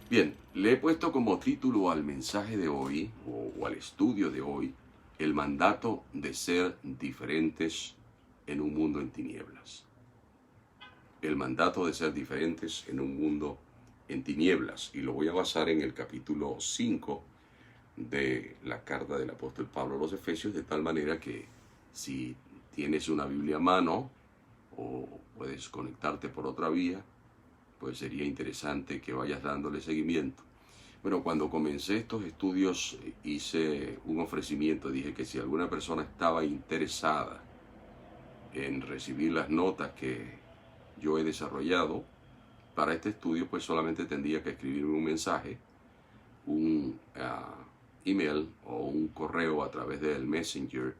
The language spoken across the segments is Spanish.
Bien, le he puesto como título al mensaje de hoy, o al estudio de hoy, el mandato de ser diferentes en un mundo en tinieblas. El mandato de ser diferentes en un mundo en tinieblas. Y lo voy a basar en el capítulo 5 de la carta del apóstol Pablo a los Efesios, de tal manera que si tienes una Biblia a mano o puedes conectarte por otra vía, pues sería interesante que vayas dándole seguimiento. Bueno, cuando comencé estos estudios hice un ofrecimiento, dije que si alguna persona estaba interesada en recibir las notas que yo he desarrollado para este estudio, pues solamente tendría que escribirme un mensaje, un email o un correo a través del Messenger,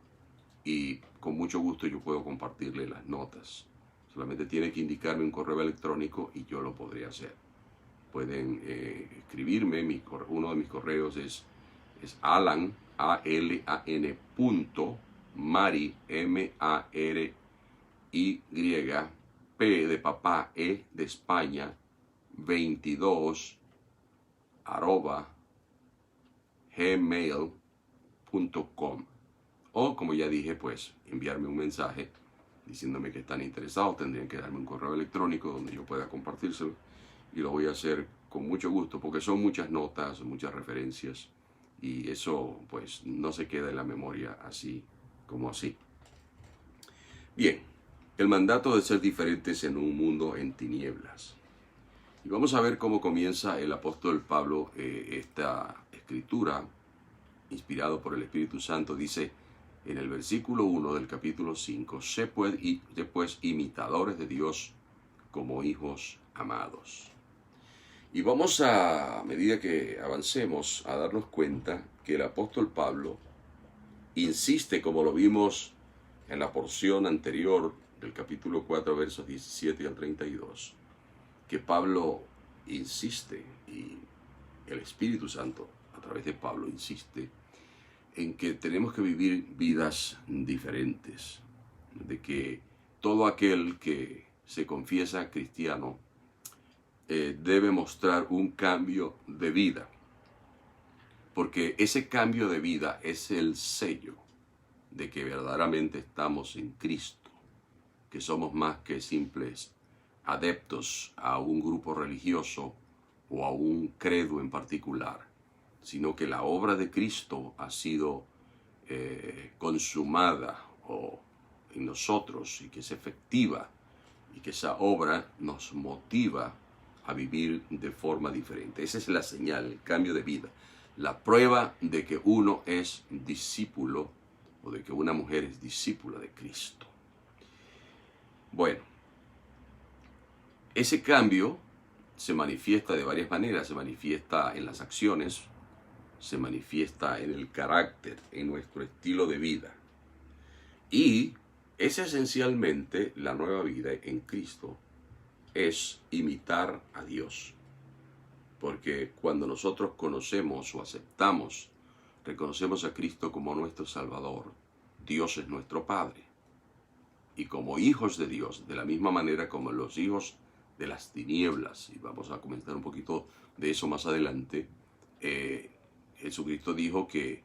y con mucho gusto yo puedo compartirle las notas. Solamente tiene que indicarme un correo electrónico y yo lo podré hacer. Pueden escribirme, uno de mis correos es alan, A-L-A-N, Mari, M-A-R-Y, P de papá, E de España, 22, arroba, gmail.com. O, como ya dije, pues enviarme un mensaje diciéndome que están interesados. Tendrían que darme un correo electrónico donde yo pueda compartírselo, y lo voy a hacer con mucho gusto porque son muchas notas, muchas referencias, y eso pues no se queda en la memoria así como así. Bien, el mandato de ser diferentes en un mundo en tinieblas. Y vamos a ver cómo comienza el apóstol Pablo esta escritura, inspirado por el Espíritu Santo. Dice en el versículo 1 del capítulo 5, sé pues imitadores de Dios como hijos amados. Y vamos a medida que avancemos, a darnos cuenta que el apóstol Pablo insiste, como lo vimos en la porción anterior del capítulo 4, versos 17 al 32, que Pablo insiste, y el Espíritu Santo a través de Pablo insiste, en que tenemos que vivir vidas diferentes, de que todo aquel que se confiesa cristiano debe mostrar un cambio de vida, porque ese cambio de vida es el sello de que verdaderamente estamos en Cristo, que somos más que simples adeptos a un grupo religioso o a un credo en particular, sino que la obra de Cristo ha sido consumada en nosotros, y que es efectiva, y que esa obra nos motiva a vivir de forma diferente. Esa es la señal, el cambio de vida, la prueba de que uno es discípulo, o de que una mujer es discípula de Cristo. Bueno, ese cambio se manifiesta de varias maneras. Se manifiesta en las acciones, se manifiesta en el carácter, en nuestro estilo de vida. Y es esencialmente la nueva vida en Cristo, es imitar a Dios. Porque cuando nosotros conocemos o aceptamos, reconocemos a Cristo como nuestro Salvador, Dios es nuestro Padre. Y como hijos de Dios, de la misma manera como los hijos de las tinieblas, y vamos a comentar un poquito de eso más adelante, Jesucristo dijo que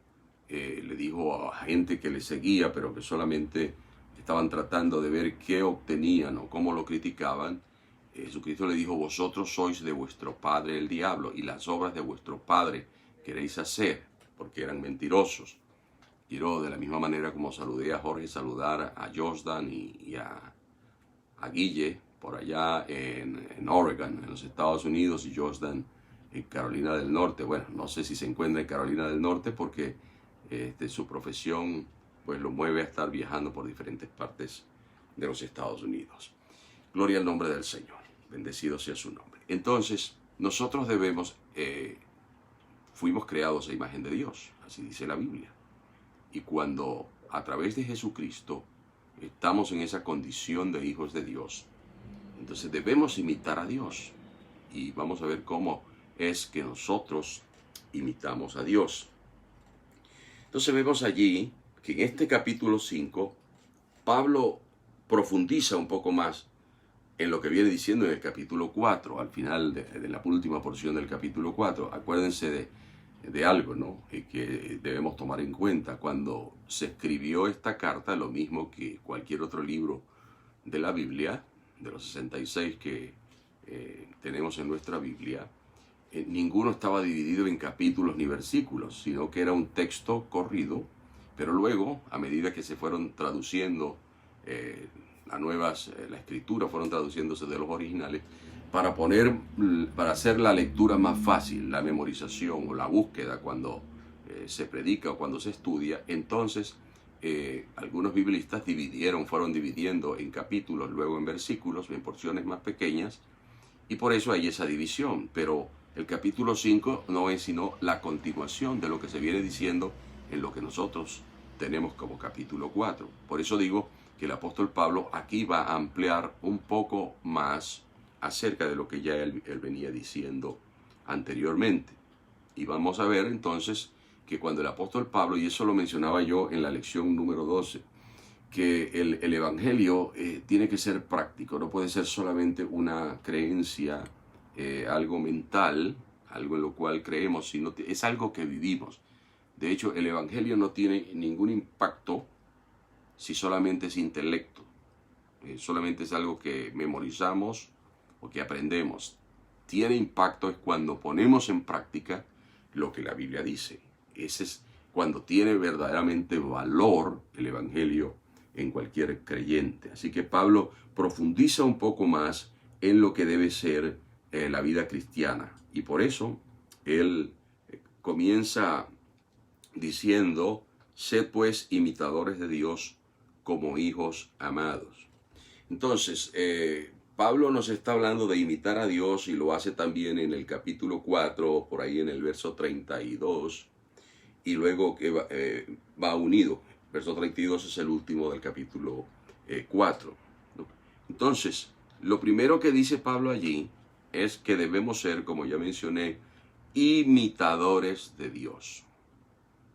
le dijo a gente que le seguía, pero que solamente estaban tratando de ver qué obtenían o cómo lo criticaban. Jesucristo le dijo: vosotros sois de vuestro padre el diablo, y las obras de vuestro padre queréis hacer, porque eran mentirosos. Quiero, de la misma manera como saludé a Jorge, saludar a Jordan y a Guille por allá en Oregon, en los Estados Unidos, y Jordan en Carolina del Norte. Bueno, no sé si se encuentra en Carolina del Norte porque su profesión pues lo mueve a estar viajando por diferentes partes de los Estados Unidos. Gloria al nombre del Señor, bendecido sea su nombre. Entonces, nosotros fuimos creados a imagen de Dios, así dice la Biblia. Y cuando a través de Jesucristo estamos en esa condición de hijos de Dios, entonces debemos imitar a Dios. Y vamos a ver cómo es que nosotros imitamos a Dios. Entonces vemos allí que en este capítulo 5, Pablo profundiza un poco más en lo que viene diciendo en el capítulo 4, al final de la última porción del capítulo 4. Acuérdense de algo, ¿no? Que debemos tomar en cuenta. Cuando se escribió esta carta, lo mismo que cualquier otro libro de la Biblia, de los 66 que tenemos en nuestra Biblia, ninguno estaba dividido en capítulos ni versículos, sino que era un texto corrido, pero luego, a medida que se fueron traduciendo la escritura, fueron traduciéndose de los originales, para hacer la lectura más fácil, la memorización o la búsqueda cuando se predica o cuando se estudia. Entonces, algunos biblistas fueron dividiendo en capítulos, luego en versículos, en porciones más pequeñas, y por eso hay esa división. Pero el capítulo 5 no es sino la continuación de lo que se viene diciendo en lo que nosotros tenemos como capítulo 4. Por eso digo que el apóstol Pablo aquí va a ampliar un poco más acerca de lo que ya él venía diciendo anteriormente. Y vamos a ver entonces que cuando el apóstol Pablo, y eso lo mencionaba yo en la lección número 12, que el evangelio tiene que ser práctico, no puede ser solamente una creencia, algo mental, algo en lo cual creemos, sino es algo que vivimos. De hecho, el evangelio no tiene ningún impacto si solamente es intelecto, solamente es algo que memorizamos o que aprendemos. Tiene impacto es cuando ponemos en práctica lo que la Biblia dice. Ese es cuando tiene verdaderamente valor el evangelio en cualquier creyente. Así que Pablo profundiza un poco más en lo que debe ser la vida cristiana. Y por eso él comienza diciendo: sed pues imitadores de Dios como hijos amados. Entonces, Pablo nos está hablando de imitar a Dios, y lo hace también en el capítulo 4, por ahí en el verso 32, y luego que va unido. Verso 32 es el último del capítulo 4. ¿No? Entonces, lo primero que dice Pablo allí es que debemos ser, como ya mencioné, imitadores de Dios.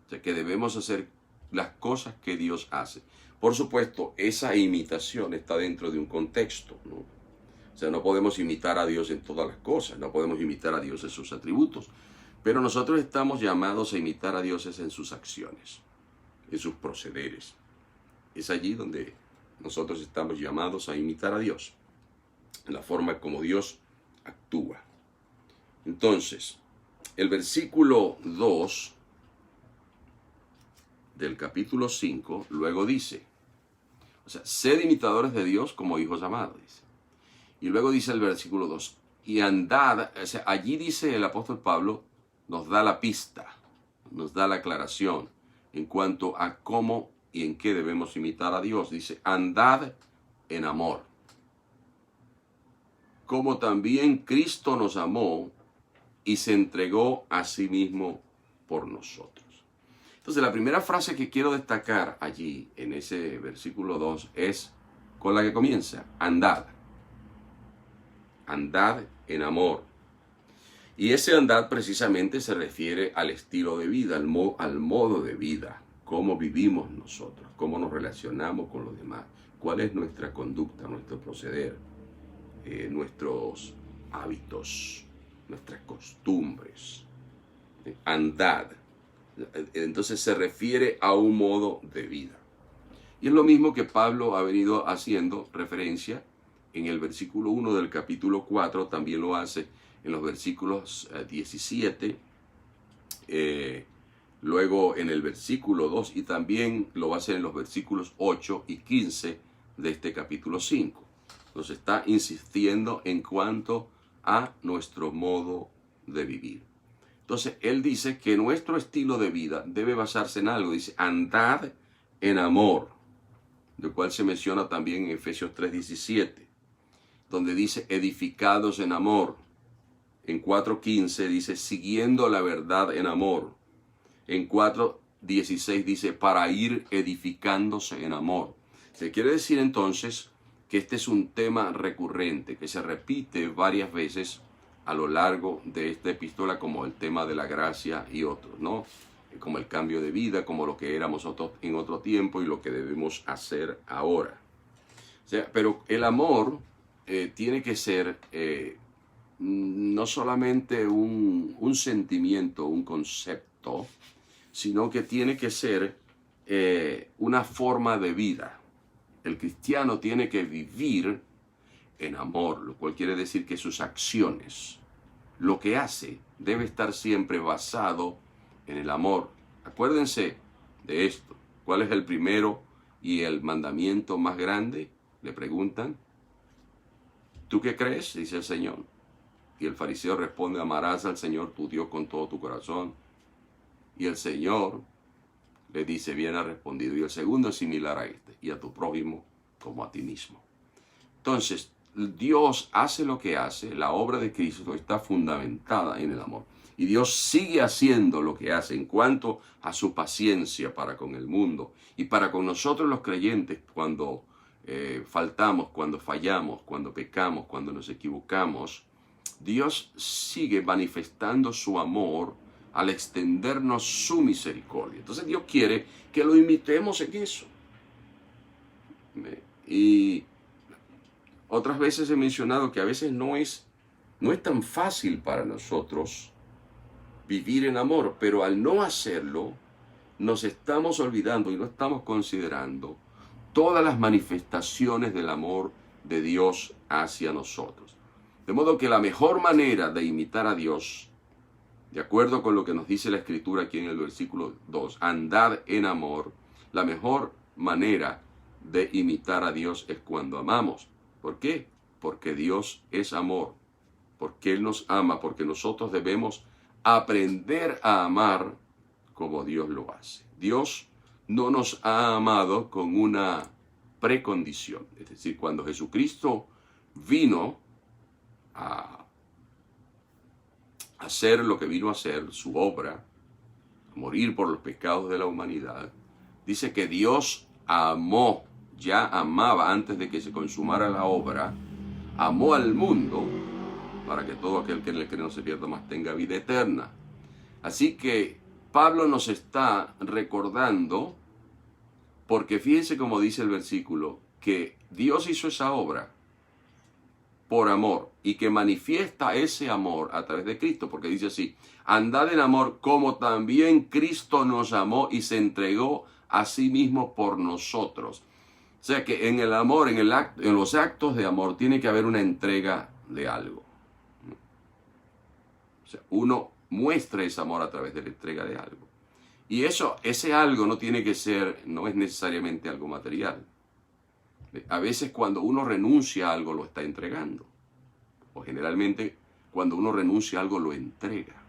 O sea, que debemos hacer las cosas que Dios hace. Por supuesto, esa imitación está dentro de un contexto, ¿no? O sea, no podemos imitar a Dios en todas las cosas, no podemos imitar a Dios en sus atributos, pero nosotros estamos llamados a imitar a Dios en sus acciones, en sus procederes. Es allí donde nosotros estamos llamados a imitar a Dios, en la forma como Dios actúa. Entonces, el versículo 2 del capítulo 5 luego dice, o sea, sed imitadores de Dios como hijos amados, dice. Y luego dice el versículo 2, y andad, o sea, allí dice el apóstol Pablo, nos da la pista, nos da la aclaración en cuanto a cómo y en qué debemos imitar a Dios. Dice, andad en amor, como también Cristo nos amó y se entregó a sí mismo por nosotros. Entonces, la primera frase que quiero destacar allí en ese versículo 2 es con la que comienza, andad. Andad en amor. Y ese andad precisamente se refiere al estilo de vida, al modo de vida, cómo vivimos nosotros, cómo nos relacionamos con los demás, cuál es nuestra conducta, nuestro proceder, nuestros hábitos, nuestras costumbres. Andad. Entonces se refiere a un modo de vida. Y es lo mismo que Pablo ha venido haciendo referencia en el versículo 1 del capítulo 4, también lo hace en los versículos 17, luego en el versículo 2, y también lo va a hacer en los versículos 8 y 15 de este capítulo 5. Nos está insistiendo en cuanto a nuestro modo de vivir. Entonces, él dice que nuestro estilo de vida debe basarse en algo. Dice, andad en amor, lo cual se menciona también en Efesios 3:17, donde dice, edificados en amor. En 4:15 dice, siguiendo la verdad en amor. En 4:16 dice, para ir edificándose en amor. Se quiere decir entonces que este es un tema recurrente, que se repite varias veces a lo largo de esta epístola, como el tema de la gracia y otros, ¿no? Como el cambio de vida, como lo que éramos en otro tiempo y lo que debemos hacer ahora. O sea, pero el amor tiene que ser no solamente un sentimiento, un concepto, sino que tiene que ser una forma de vida. El cristiano tiene que vivir en amor, lo cual quiere decir que sus acciones, lo que hace, debe estar siempre basado en el amor. Acuérdense de esto. ¿Cuál es el primero y el mandamiento más grande? Le preguntan. ¿Tú qué crees? Dice el Señor. Y el fariseo responde: amarás al Señor tu Dios con todo tu corazón. Y el Señor le dice: bien ha respondido. Y el segundo es similar a este: y a tu prójimo como a ti mismo. Entonces, Dios hace lo que hace, la obra de Cristo está fundamentada en el amor. Y Dios sigue haciendo lo que hace en cuanto a su paciencia para con el mundo y para con nosotros los creyentes cuando faltamos, cuando fallamos, cuando pecamos, cuando nos equivocamos. Dios sigue manifestando su amor al extendernos su misericordia. Entonces Dios quiere que lo imitemos en eso. Y otras veces he mencionado que a veces no es tan fácil para nosotros vivir en amor, pero al no hacerlo, nos estamos olvidando y no estamos considerando todas las manifestaciones del amor de Dios hacia nosotros. De modo que la mejor manera de imitar a Dios, de acuerdo con lo que nos dice la Escritura aquí en el versículo 2, andad en amor, la mejor manera de imitar a Dios es cuando amamos. ¿Por qué? Porque Dios es amor, porque Él nos ama, porque nosotros debemos aprender a amar como Dios lo hace. Dios no nos ha amado con una precondición. Es decir, cuando Jesucristo vino a hacer lo que vino a hacer, su obra, a morir por los pecados de la humanidad, dice que Dios amó, ya amaba antes de que se consumara la obra, amó al mundo para que todo aquel que en él cree no se pierda, mas tenga vida eterna. Así que Pablo nos está recordando, porque fíjense como dice el versículo, que Dios hizo esa obra por amor y que manifiesta ese amor a través de Cristo, porque dice así: andad en amor como también Cristo nos amó y se entregó a sí mismo por nosotros. O sea que en el amor, en los actos de amor, tiene que haber una entrega de algo. O sea, uno muestra ese amor a través de la entrega de algo. Y ese algo no tiene que ser, no es necesariamente algo material. A veces cuando uno renuncia a algo lo está entregando. O generalmente cuando uno renuncia a algo lo entrega.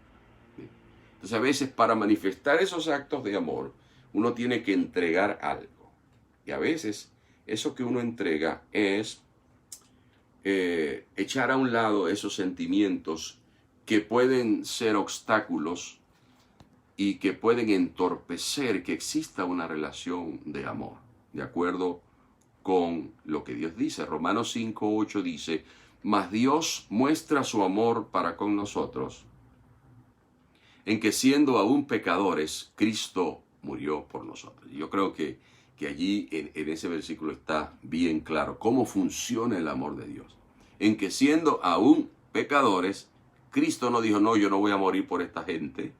Entonces a veces para manifestar esos actos de amor uno tiene que entregar algo. Y a veces eso que uno entrega es echar a un lado esos sentimientos que pueden ser obstáculos y que pueden entorpecer que exista una relación de amor, de acuerdo con lo que Dios dice. Romanos 5:8 dice: mas Dios muestra su amor para con nosotros, en que siendo aún pecadores, Cristo murió por nosotros. Yo creo que allí en ese versículo está bien claro cómo funciona el amor de Dios. En que siendo aún pecadores, Cristo no dijo: no, yo no voy a morir por esta gente,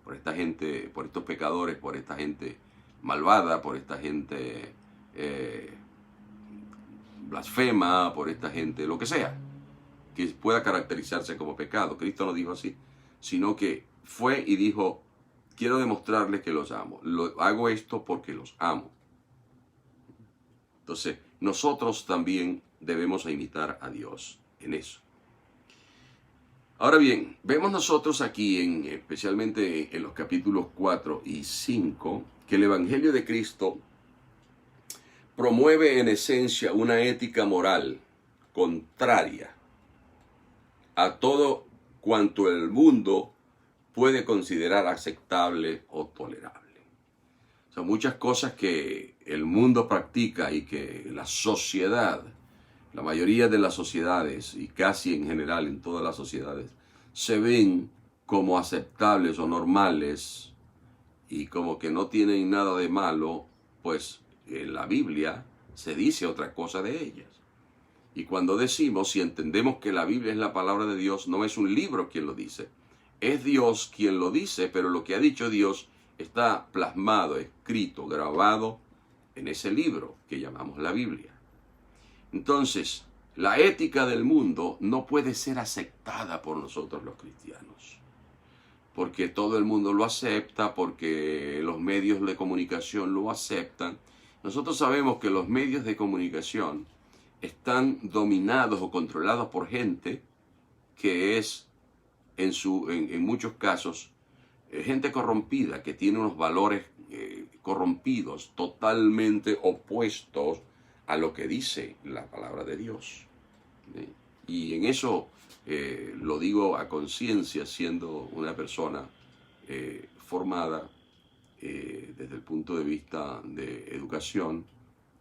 por estos pecadores, por esta gente malvada, por esta gente blasfema, por esta gente, lo que sea, que pueda caracterizarse como pecado. Cristo no dijo así, sino que fue y dijo: quiero demostrarles que los amo. Hago esto porque los amo. Entonces, nosotros también debemos imitar a Dios en eso. Ahora bien, vemos nosotros aquí, especialmente en los capítulos 4 y 5, que el Evangelio de Cristo promueve en esencia una ética moral contraria a todo cuanto el mundo puede considerar aceptable o tolerable. O sea, muchas cosas que el mundo practica y que la sociedad, la mayoría de las sociedades y casi en general en todas las sociedades, se ven como aceptables o normales y como que no tienen nada de malo, pues en la Biblia se dice otra cosa de ellas. Y cuando decimos, si entendemos que la Biblia es la palabra de Dios, no es un libro quien lo dice, es Dios quien lo dice, pero lo que ha dicho Dios está plasmado, escrito, grabado en ese libro que llamamos la Biblia. Entonces, la ética del mundo no puede ser aceptada por nosotros los cristianos, porque todo el mundo lo acepta, porque los medios de comunicación lo aceptan. Nosotros sabemos que los medios de comunicación están dominados o controlados por gente que es, en muchos casos, gente corrompida, que tiene unos valores corrompidos, totalmente opuestos a lo que dice la palabra de Dios. Y en eso lo digo a conciencia, siendo una persona formada desde el punto de vista de educación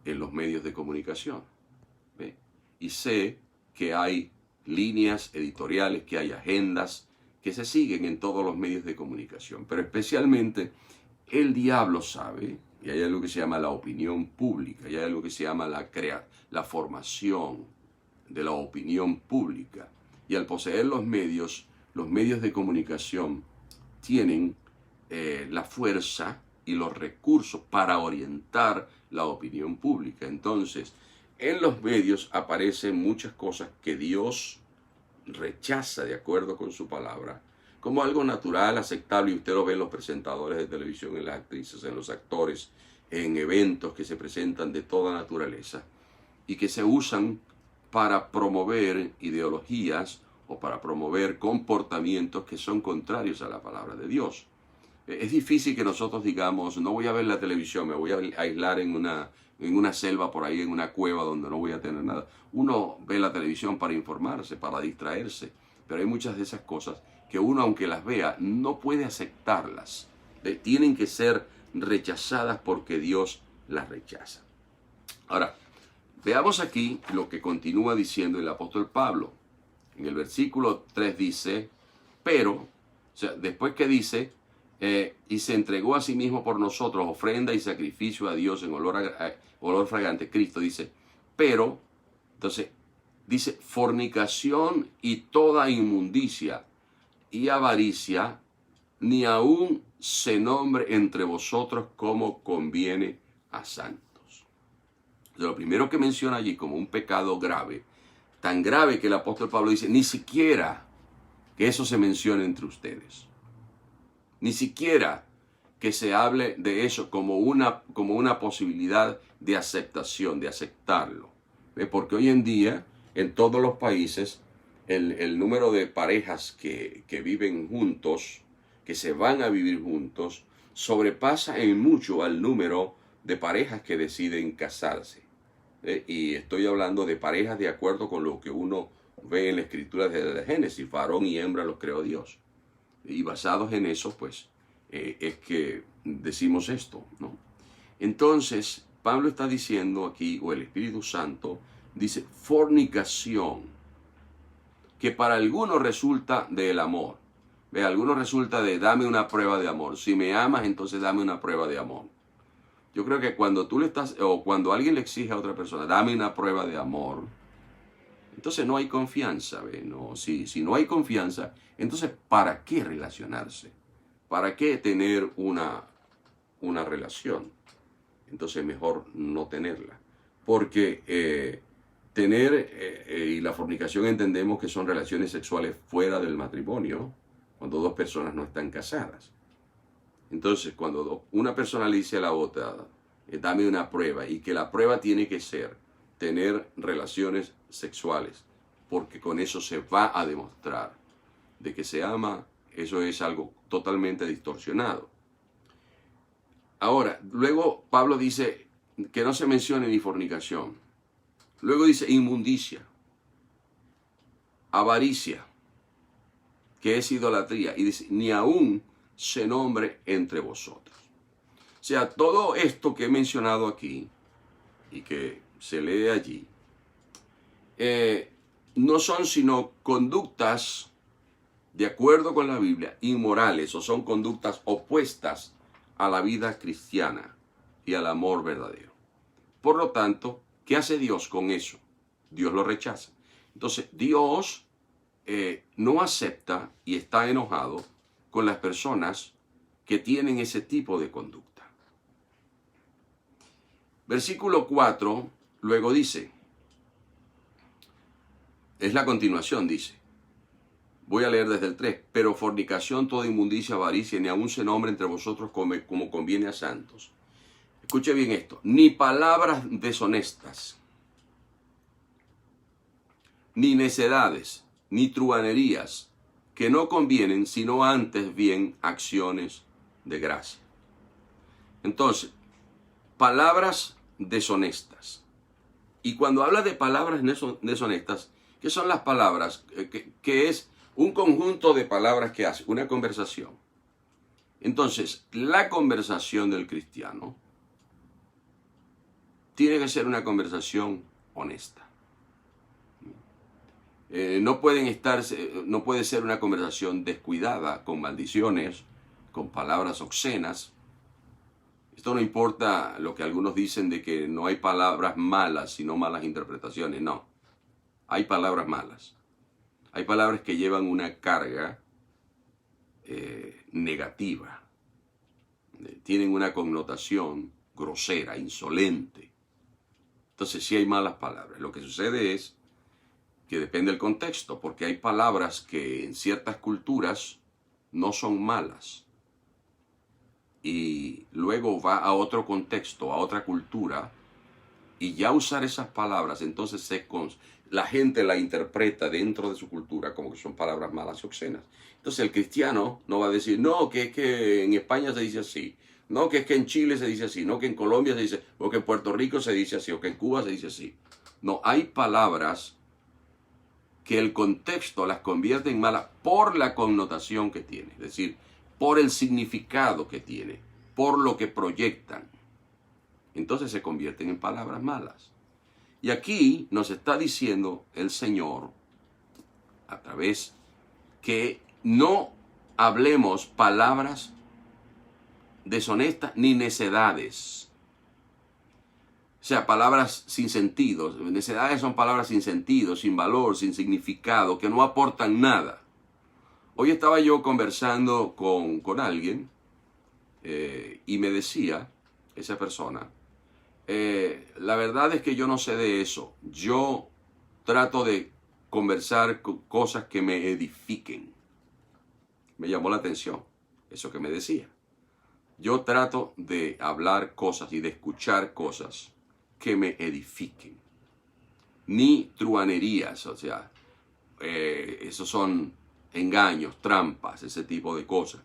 en los medios de comunicación. ¿Ve? Y sé que hay líneas editoriales, que hay agendas que se siguen en todos los medios de comunicación, pero especialmente el diablo sabe, y hay algo que se llama la opinión pública, y hay algo que se llama la formación de la opinión pública. Y al poseer los medios de comunicación tienen la fuerza y los recursos para orientar la opinión pública. Entonces, en los medios aparecen muchas cosas que Dios rechaza de acuerdo con su palabra, como algo natural, aceptable, y usted lo ve en los presentadores de televisión, en las actrices, en los actores, en eventos que se presentan de toda naturaleza y que se usan para promover ideologías o para promover comportamientos que son contrarios a la palabra de Dios. Es difícil que nosotros digamos, no voy a ver la televisión, me voy a aislar en una selva por ahí, en una cueva donde no voy a tener nada. Uno ve la televisión para informarse, para distraerse, pero hay muchas de esas cosas que uno, aunque las vea, no puede aceptarlas. Tienen que ser rechazadas porque Dios las rechaza. Ahora, veamos aquí lo que continúa diciendo el apóstol Pablo. En el versículo 3 dice, pero, o sea, después que dice, y se entregó a sí mismo por nosotros, ofrenda y sacrificio a Dios en olor fragante, Cristo dice, pero, entonces, dice, fornicación y toda inmundicia y avaricia, ni aún se nombre entre vosotros como conviene a santos. Lo primero que menciona allí como un pecado grave, tan grave que el apóstol Pablo dice, ni siquiera que eso se mencione entre ustedes. Ni siquiera que se hable de eso como una posibilidad de aceptación, de aceptarlo. Porque hoy en día, en todos los países, el número de parejas que viven juntos, que se van a vivir juntos, sobrepasa en mucho al número de parejas que deciden casarse. Y estoy hablando de parejas de acuerdo con lo que uno ve en la escritura de Génesis, varón y hembra los creó Dios. Y basados en eso, pues, es que decimos esto, ¿no? Entonces, Pablo está diciendo aquí, o el Espíritu Santo, dice fornicación, que para algunos resulta del amor. Algunos resulta de dame una prueba de amor. Si me amas, entonces dame una prueba de amor. Yo creo que cuando tú le estás, o cuando alguien le exige a otra persona, dame una prueba de amor, entonces no hay confianza, ¿ve? No, si no hay confianza, entonces ¿para qué relacionarse? ¿Para qué tener una relación? Entonces mejor no tenerla. Porque y la fornicación entendemos que son relaciones sexuales fuera del matrimonio, cuando dos personas no están casadas. Entonces, cuando una persona le dice a la otra, dame una prueba, y que la prueba tiene que ser tener relaciones sexuales, porque con eso se va a demostrar de que se ama, eso es algo totalmente distorsionado. Ahora, luego Pablo dice que no se mencione ni fornicación. Luego dice inmundicia, avaricia, que es idolatría, y dice, ni aún se nombre entre vosotros. O sea, todo esto que he mencionado aquí y que se lee allí, no son sino conductas de acuerdo con la Biblia, inmorales, o son conductas opuestas a la vida cristiana y al amor verdadero. Por lo tanto, ¿qué hace Dios con eso? Dios lo rechaza. Entonces, Dios no acepta y está enojado con las personas que tienen ese tipo de conducta. Versículo 4 luego dice, es la continuación, dice, voy a leer desde el 3, pero fornicación, toda inmundicia, avaricia, ni aun se nombre entre vosotros como conviene a santos. Escuche bien esto, ni palabras deshonestas, ni necedades, ni truhanerías, que no convienen, sino antes bien acciones de gracia. Entonces, palabras deshonestas. Y cuando habla de palabras deshonestas, ¿qué son las palabras? Que es un conjunto de palabras que hace una conversación. Entonces, la conversación del cristiano tiene que ser una conversación honesta. No puede ser una conversación descuidada, con maldiciones, con palabras obscenas. Esto no importa lo que algunos dicen de que no hay palabras malas, sino malas interpretaciones. No, hay palabras malas. Hay palabras que llevan una carga negativa. Tienen una connotación grosera, insolente. Entonces sí hay malas palabras. Lo que sucede es que depende del contexto, porque hay palabras que en ciertas culturas no son malas. Y luego va a otro contexto, a otra cultura, y ya usar esas palabras, entonces la gente la interpreta dentro de su cultura como que son palabras malas y obscenas. Entonces el cristiano no va a decir, no, que es que en España se dice así, no, que es que en Chile se dice así, no, que en Colombia se dice, o que en Puerto Rico se dice así, o que en Cuba se dice así. No, hay palabras que el contexto las convierte en malas por la connotación que tiene, es decir, por el significado que tiene, por lo que proyectan. Entonces se convierten en palabras malas. Y aquí nos está diciendo el Señor, a través, que no hablemos palabras deshonestas ni necedades. O sea, palabras sin sentido. Necedades son palabras sin sentido, sin valor, sin significado, que no aportan nada. Hoy estaba yo conversando con alguien y me decía, esa persona, la verdad es que yo no sé de eso. Yo trato de conversar cosas que me edifiquen. Me llamó la atención eso que me decía. Yo trato de hablar cosas y de escuchar cosas que me edifiquen. Ni truhanerías, o sea, esos son engaños, trampas, ese tipo de cosas.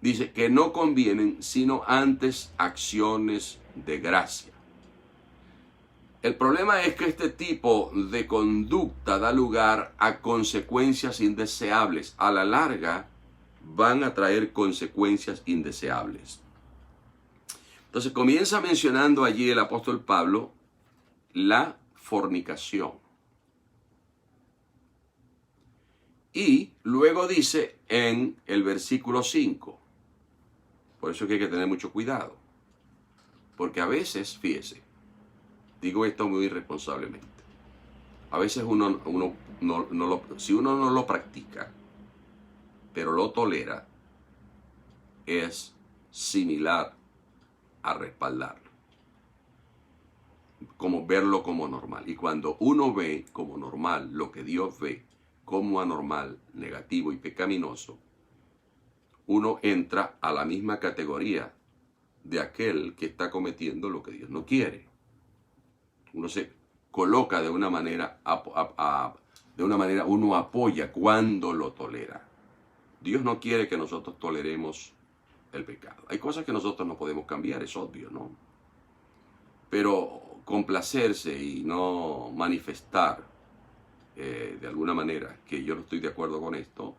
Dice que no convienen sino antes acciones de gracia. El problema es que este tipo de conducta da lugar a consecuencias indeseables. A la larga van a traer consecuencias indeseables. Entonces comienza mencionando allí el apóstol Pablo la fornicación. Y luego dice en el versículo 5, por eso es que hay que tener mucho cuidado. Porque a veces, fíjese, digo esto muy irresponsablemente, a veces si uno no lo practica, pero lo tolera, es similar a respaldarlo, como verlo como normal. Y cuando uno ve como normal lo que Dios ve como anormal, negativo y pecaminoso, uno entra a la misma categoría de aquel que está cometiendo lo que Dios no quiere. Uno se coloca de una manera, uno apoya cuando lo tolera. Dios no quiere que nosotros toleremos el pecado. Hay cosas que nosotros no podemos cambiar, es obvio, ¿no? Pero complacerse y no manifestar de alguna manera que yo no estoy de acuerdo con esto,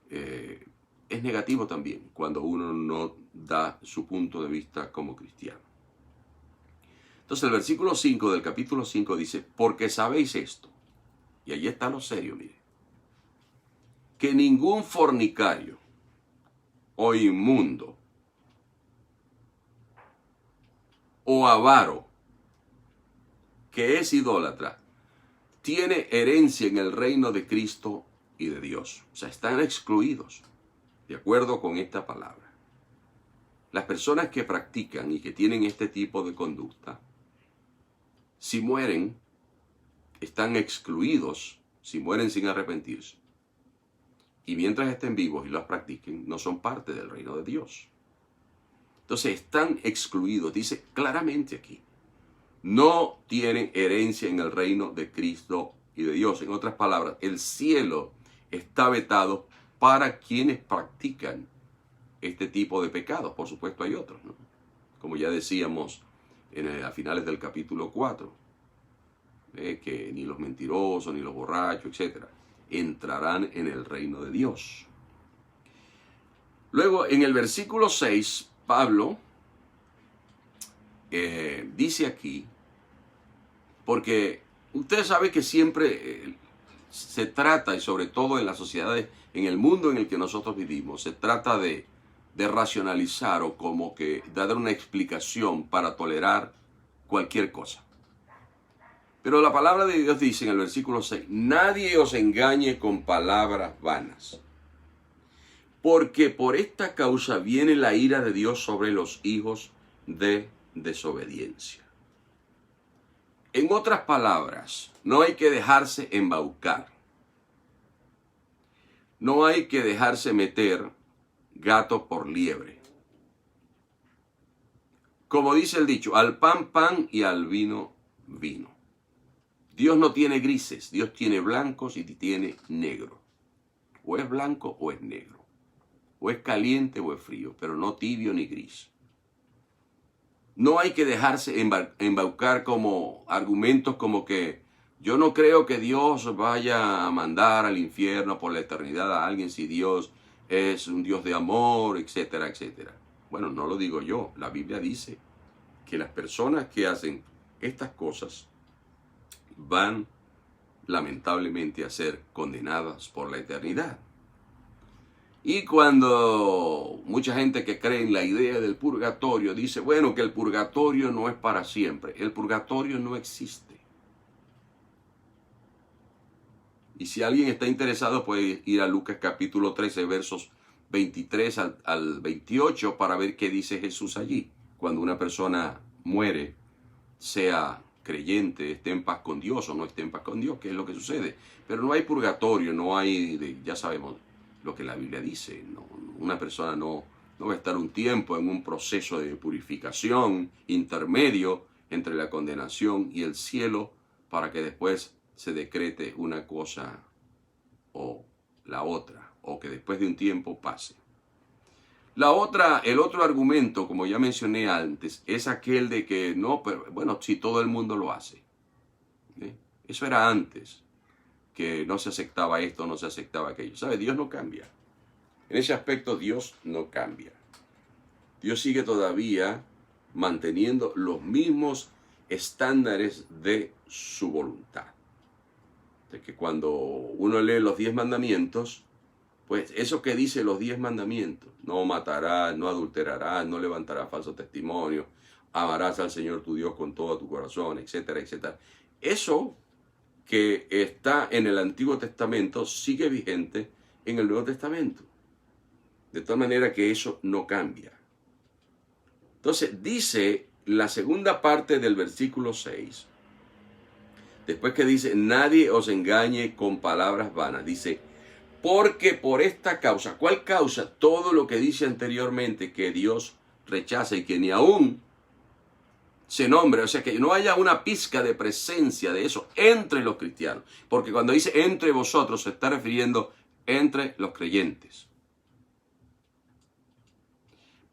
es negativo también cuando uno no da su punto de vista como cristiano. Entonces el versículo 5 del capítulo 5 dice, porque sabéis esto, y allí está lo serio, mire, que ningún fornicario o inmundo o avaro que es idólatra tiene herencia en el reino de Cristo y de Dios. O sea, están excluidos, de acuerdo con esta palabra. Las personas que practican y que tienen este tipo de conducta, si mueren, están excluidos, si mueren sin arrepentirse. Y mientras estén vivos y los practiquen, no son parte del reino de Dios. Entonces están excluidos, dice claramente aquí. No tienen herencia en el reino de Cristo y de Dios. En otras palabras, el cielo está vetado para quienes practican este tipo de pecados. Por supuesto hay otros, ¿no? Como ya decíamos a finales del capítulo 4, que ni los mentirosos, ni los borrachos, etc., entrarán en el reino de Dios. Luego, en el versículo 6, Pablo dice aquí, porque usted sabe que siempre se trata, y sobre todo en las sociedades, en el mundo en el que nosotros vivimos, se trata de racionalizar o como que de dar una explicación para tolerar cualquier cosa. Pero la palabra de Dios dice en el versículo 6, nadie os engañe con palabras vanas, porque por esta causa viene la ira de Dios sobre los hijos de desobediencia. En otras palabras, no hay que dejarse embaucar. No hay que dejarse meter gato por liebre. Como dice el dicho, al pan, pan y al vino, vino. Dios no tiene grises, Dios tiene blancos y tiene negro. O es blanco o es negro. O es caliente o es frío, pero no tibio ni gris. No hay que dejarse embaucar como argumentos como que yo no creo que Dios vaya a mandar al infierno por la eternidad a alguien si Dios es un Dios de amor, etcétera, etcétera. Bueno, no lo digo yo. La Biblia dice que las personas que hacen estas cosas van lamentablemente a ser condenadas por la eternidad. Y cuando mucha gente que cree en la idea del purgatorio dice, bueno, que el purgatorio no es para siempre. El purgatorio no existe. Y si alguien está interesado puede ir a Lucas capítulo 13, versos 23 al 28 para ver qué dice Jesús allí. Cuando una persona muere, sea creyente, esté en paz con Dios o no esté en paz con Dios, qué es lo que sucede. Pero no hay purgatorio, no hay, ya sabemos lo que la Biblia dice. No, una persona no va a estar un tiempo en un proceso de purificación intermedio entre la condenación y el cielo para que después se decrete una cosa o la otra, o que después de un tiempo pase. El otro argumento, como ya mencioné antes, es aquel de que no, pero bueno, si todo el mundo lo hace. Eso era antes, que no se aceptaba esto, no se aceptaba aquello. ¿Sabe? Dios no cambia. En ese aspecto Dios no cambia. Dios sigue todavía manteniendo los mismos estándares de su voluntad. De que cuando uno lee los 10 mandamientos, pues eso que dice los 10 mandamientos, no matarás, no adulterarás, no levantarás falso testimonio, amarás al Señor tu Dios con todo tu corazón, etcétera, etcétera. Eso que está en el Antiguo Testamento sigue vigente en el Nuevo Testamento. De tal manera que eso no cambia. Entonces dice la segunda parte del versículo 6, después que dice, nadie os engañe con palabras vanas, dice, porque por esta causa, ¿cuál causa? Todo lo que dice anteriormente que Dios rechaza y que ni aún se nombre, o sea, que no haya una pizca de presencia de eso entre los cristianos. Porque cuando dice entre vosotros se está refiriendo entre los creyentes.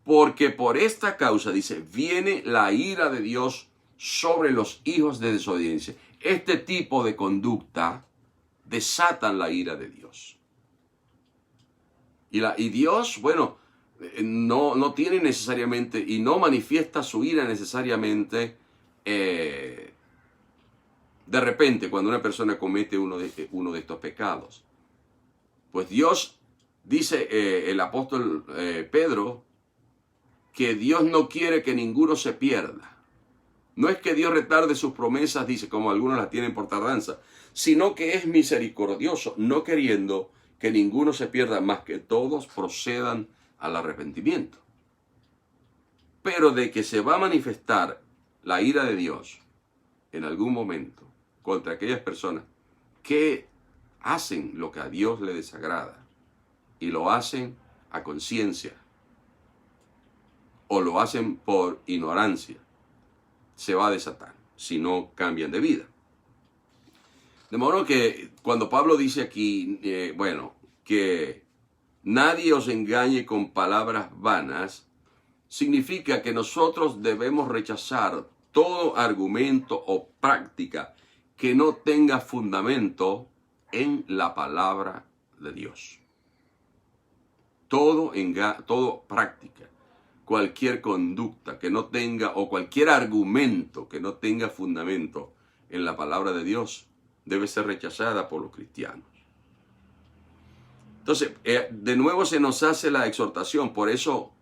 Porque por esta causa, dice, viene la ira de Dios sobre los hijos de desobediencia. Este tipo de conducta desatan la ira de Dios. Y Dios, bueno, no tiene necesariamente y no manifiesta su ira necesariamente de repente cuando una persona comete uno de estos pecados. Pues Dios, dice el apóstol Pedro, que Dios no quiere que ninguno se pierda, No es que Dios retarde sus promesas, dice, como algunos las tienen por tardanza, sino que es misericordioso, no queriendo que ninguno se pierda, más que todos procedan al arrepentimiento. Pero de que se va a manifestar la ira de Dios en algún momento contra aquellas personas que hacen lo que a Dios le desagrada y lo hacen a conciencia o lo hacen por ignorancia, se va a desatar si no cambian de vida. De modo que cuando Pablo dice aquí, que nadie os engañe con palabras vanas, significa que nosotros debemos rechazar todo argumento o práctica que no tenga fundamento en la palabra de Dios. Todo práctica, cualquier conducta que no tenga, o cualquier argumento que no tenga fundamento en la palabra de Dios, debe ser rechazada por los cristianos. Entonces, de nuevo se nos hace la exhortación, por eso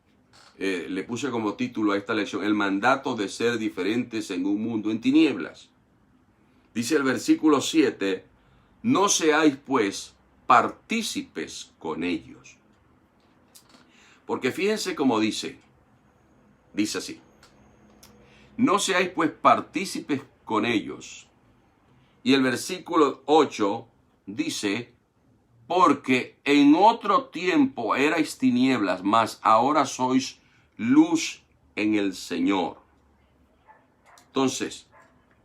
le puse como título a esta lección, el mandato de ser diferentes en un mundo en tinieblas. Dice el versículo 7, no seáis pues partícipes con ellos. Porque fíjense cómo dice así, no seáis pues partícipes con ellos. Y el versículo 8 dice, porque en otro tiempo erais tinieblas, mas ahora sois luz en el Señor. Entonces,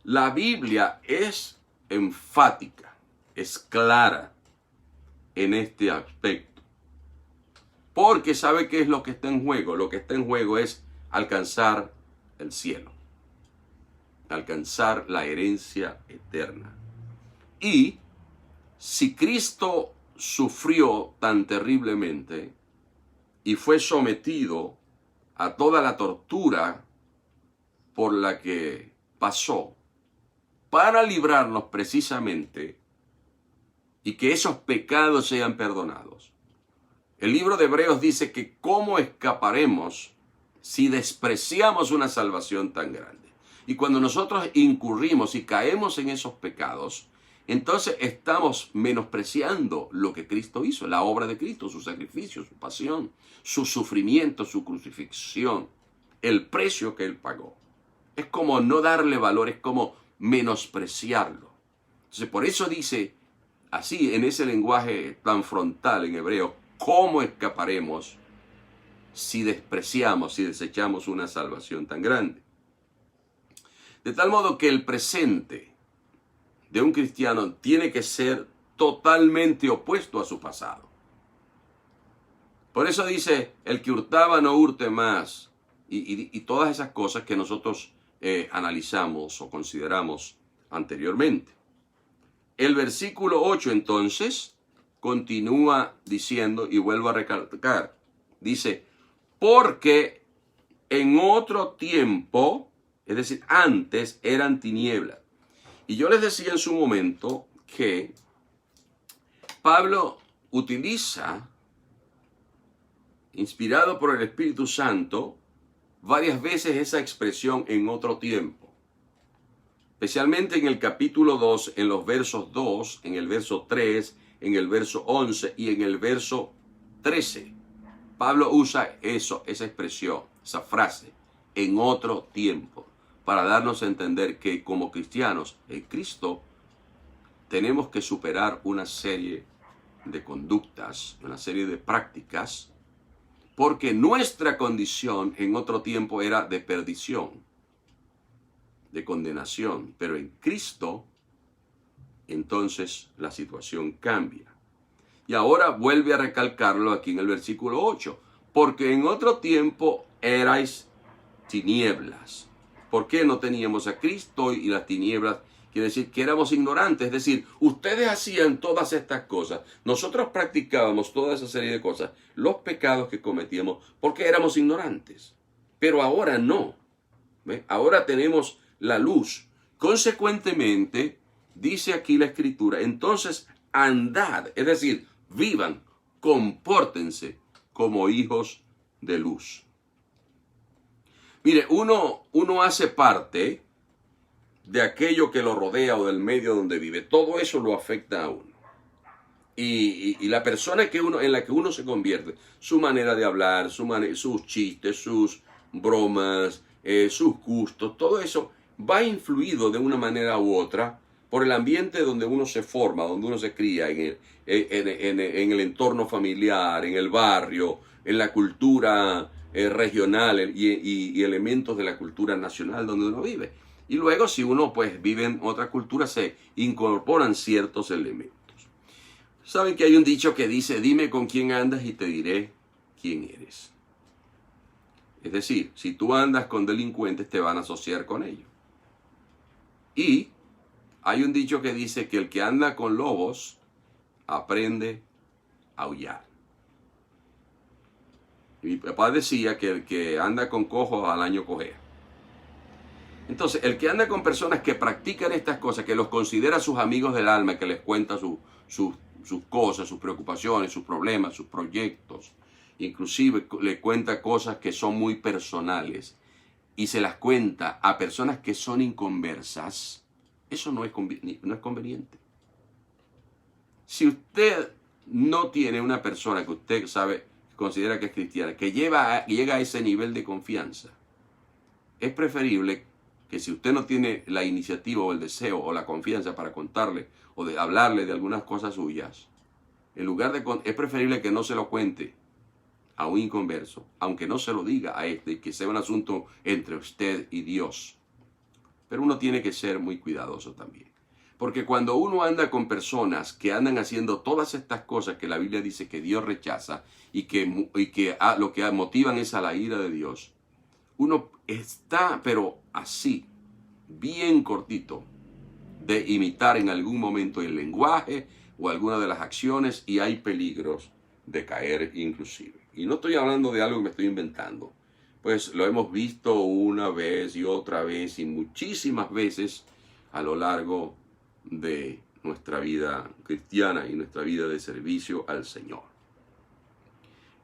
la Biblia es enfática, es clara en este aspecto. Porque sabe qué es lo que está en juego. Lo que está en juego es alcanzar el cielo, alcanzar la herencia eterna. Y si Cristo sufrió tan terriblemente y fue sometido a toda la tortura por la que pasó, para librarnos precisamente y que esos pecados sean perdonados. El libro de Hebreos dice que ¿cómo escaparemos si despreciamos una salvación tan grande? Y cuando nosotros incurrimos y caemos en esos pecados, entonces estamos menospreciando lo que Cristo hizo, la obra de Cristo, su sacrificio, su pasión, su sufrimiento, su crucifixión, el precio que Él pagó. Es como no darle valor, es como menospreciarlo. Entonces, por eso dice así, en ese lenguaje tan frontal en hebreo, ¿cómo escaparemos si despreciamos, si desechamos una salvación tan grande? De tal modo que el presente de un cristiano tiene que ser totalmente opuesto a su pasado. Por eso dice, el que hurtaba no hurte más, y todas esas cosas que nosotros analizamos o consideramos anteriormente. El versículo 8 entonces continúa diciendo, y vuelvo a recalcar, dice, porque en otro tiempo, es decir, antes eran tinieblas. Y yo les decía en su momento que Pablo utiliza, inspirado por el Espíritu Santo, varias veces esa expresión en otro tiempo. Especialmente en el capítulo 2, en los versos 2, en el verso 3, en el verso 11 y en el verso 13. Pablo usa esa expresión, esa frase, en otro tiempo, para darnos a entender que como cristianos en Cristo tenemos que superar una serie de conductas, una serie de prácticas, porque nuestra condición en otro tiempo era de perdición, de condenación, pero en Cristo entonces la situación cambia. Y ahora vuelve a recalcarlo aquí en el versículo 8, porque en otro tiempo erais tinieblas. ¿Por qué no teníamos a Cristo y las tinieblas? Quiere decir que éramos ignorantes, es decir, ustedes hacían todas estas cosas, nosotros practicábamos toda esa serie de cosas, los pecados que cometíamos, porque éramos ignorantes. Pero ahora no. ¿Ve? Ahora tenemos la luz. Consecuentemente, dice aquí la Escritura, entonces andad, es decir, vivan, compórtense como hijos de luz. Mire, uno hace parte de aquello que lo rodea o del medio donde vive. Todo eso lo afecta a uno. Y la persona en la que uno se convierte, su manera de hablar, sus chistes, sus bromas, sus gustos, todo eso va influido de una manera u otra por el ambiente donde uno se forma, donde uno se cría, en el entorno familiar, en el barrio, en la cultura regional y elementos de la cultura nacional donde uno vive. Y luego, si uno pues vive en otra cultura, se incorporan ciertos elementos. Saben que hay un dicho que dice: dime con quién andas y te diré quién eres. Es decir, si tú andas con delincuentes, te van a asociar con ellos. Y hay un dicho que dice que el que anda con lobos aprende a aullar. Mi papá decía que el que anda con cojos al año cojea. Entonces, el que anda con personas que practican estas cosas, que los considera sus amigos del alma, que les cuenta sus cosas, sus preocupaciones, sus problemas, sus proyectos, inclusive le cuenta cosas que son muy personales y se las cuenta a personas que son inconversas, eso no es conveniente. Si usted no tiene una persona que usted considera que es cristiana, que llega a ese nivel de confianza, es preferible que, si usted no tiene la iniciativa o el deseo o la confianza para contarle o de hablarle de algunas cosas suyas, es preferible que no se lo cuente a un inconverso, aunque no se lo diga a este, y que sea un asunto entre usted y Dios. Pero uno tiene que ser muy cuidadoso también. Porque cuando uno anda con personas que andan haciendo todas estas cosas que la Biblia dice que Dios rechaza y que lo que motivan es a la ira de Dios, uno está, pero así, bien cortito, de imitar en algún momento el lenguaje o alguna de las acciones, y hay peligros de caer inclusive. Y no estoy hablando de algo que me estoy inventando, pues lo hemos visto una vez y otra vez y muchísimas veces a lo largo de nuestra vida cristiana y nuestra vida de servicio al Señor.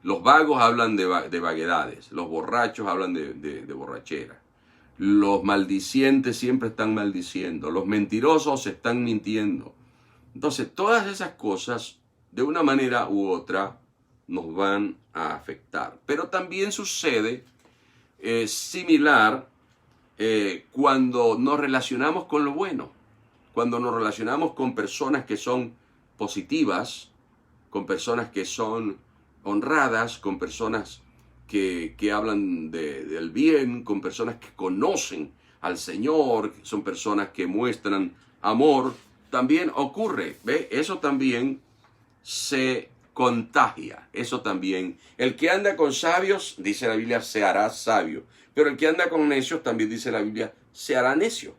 Los vagos hablan de vaguedades, los borrachos hablan de borrachera, los maldicientes siempre están maldiciendo, los mentirosos están mintiendo. Entonces, todas esas cosas, de una manera u otra, nos van a afectar. Pero también sucede similar cuando nos relacionamos con lo bueno, cuando nos relacionamos con personas que son positivas, con personas que son honradas, con personas que hablan del bien, con personas que conocen al Señor, son personas que muestran amor. También ocurre, ¿ve? Eso también se contagia, eso también. El que anda con sabios, dice la Biblia, se hará sabio. Pero el que anda con necios, también dice la Biblia, se hará necio.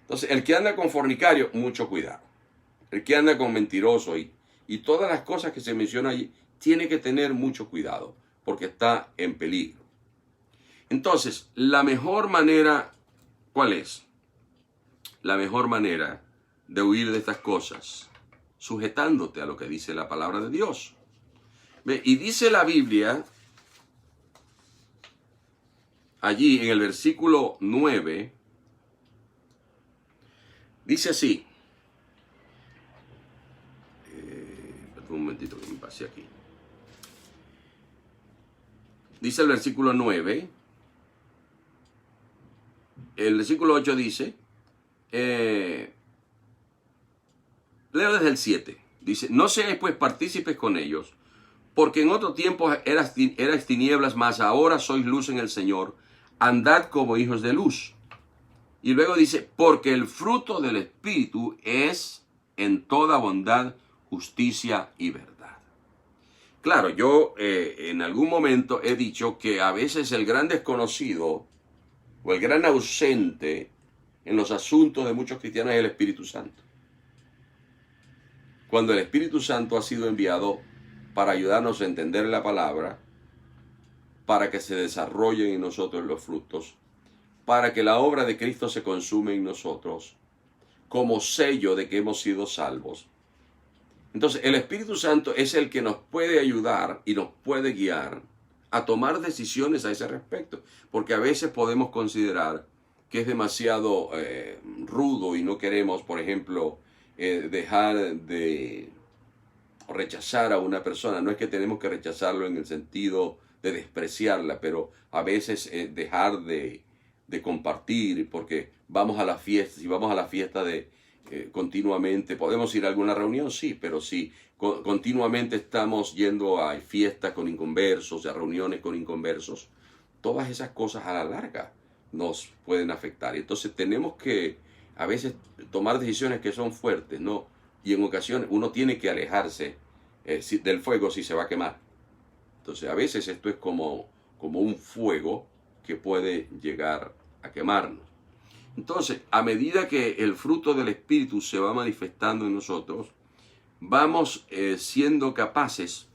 Entonces, el que anda con fornicario, mucho cuidado. El que anda con mentiroso y todas las cosas que se mencionan allí, tiene que tener mucho cuidado, porque está en peligro. Entonces, la mejor manera, ¿cuál es? La mejor manera de huir de estas cosas, sujetándote a lo que dice la palabra de Dios. Y dice la Biblia, allí en el versículo 9, dice así. Un momentito que me pasé aquí. Dice el versículo 9. El versículo 8 dice, leo desde el 7. Dice: no seáis pues partícipes con ellos, porque en otro tiempo erais tinieblas, mas ahora sois luz en el Señor. Andad como hijos de luz. Y luego dice: porque el fruto del Espíritu es en toda bondad, justicia y verdad. Claro, yo en algún momento he dicho que a veces el gran desconocido o el gran ausente en los asuntos de muchos cristianos es el Espíritu Santo. Cuando el Espíritu Santo ha sido enviado para ayudarnos a entender la palabra, para que se desarrollen en nosotros los frutos, para que la obra de Cristo se consume en nosotros, como sello de que hemos sido salvos. Entonces, el Espíritu Santo es el que nos puede ayudar y nos puede guiar a tomar decisiones a ese respecto, porque a veces podemos considerar que es demasiado rudo y no queremos, por ejemplo, dejar de rechazar a una persona. No es que tenemos que rechazarlo en el sentido de despreciarla, pero a veces dejar de compartir, porque vamos a la fiesta, si vamos a la fiesta de continuamente, podemos ir a alguna reunión, sí, pero si continuamente estamos yendo a fiestas con inconversos, a reuniones con inconversos, todas esas cosas a la larga nos pueden afectar. Entonces tenemos que a veces tomar decisiones que son fuertes, ¿no? Y en ocasiones uno tiene que alejarse del fuego si se va a quemar. Entonces a veces esto es como un fuego que puede llegar a quemarnos. Entonces, a medida que el fruto del Espíritu se va manifestando en nosotros, vamos siendo capaces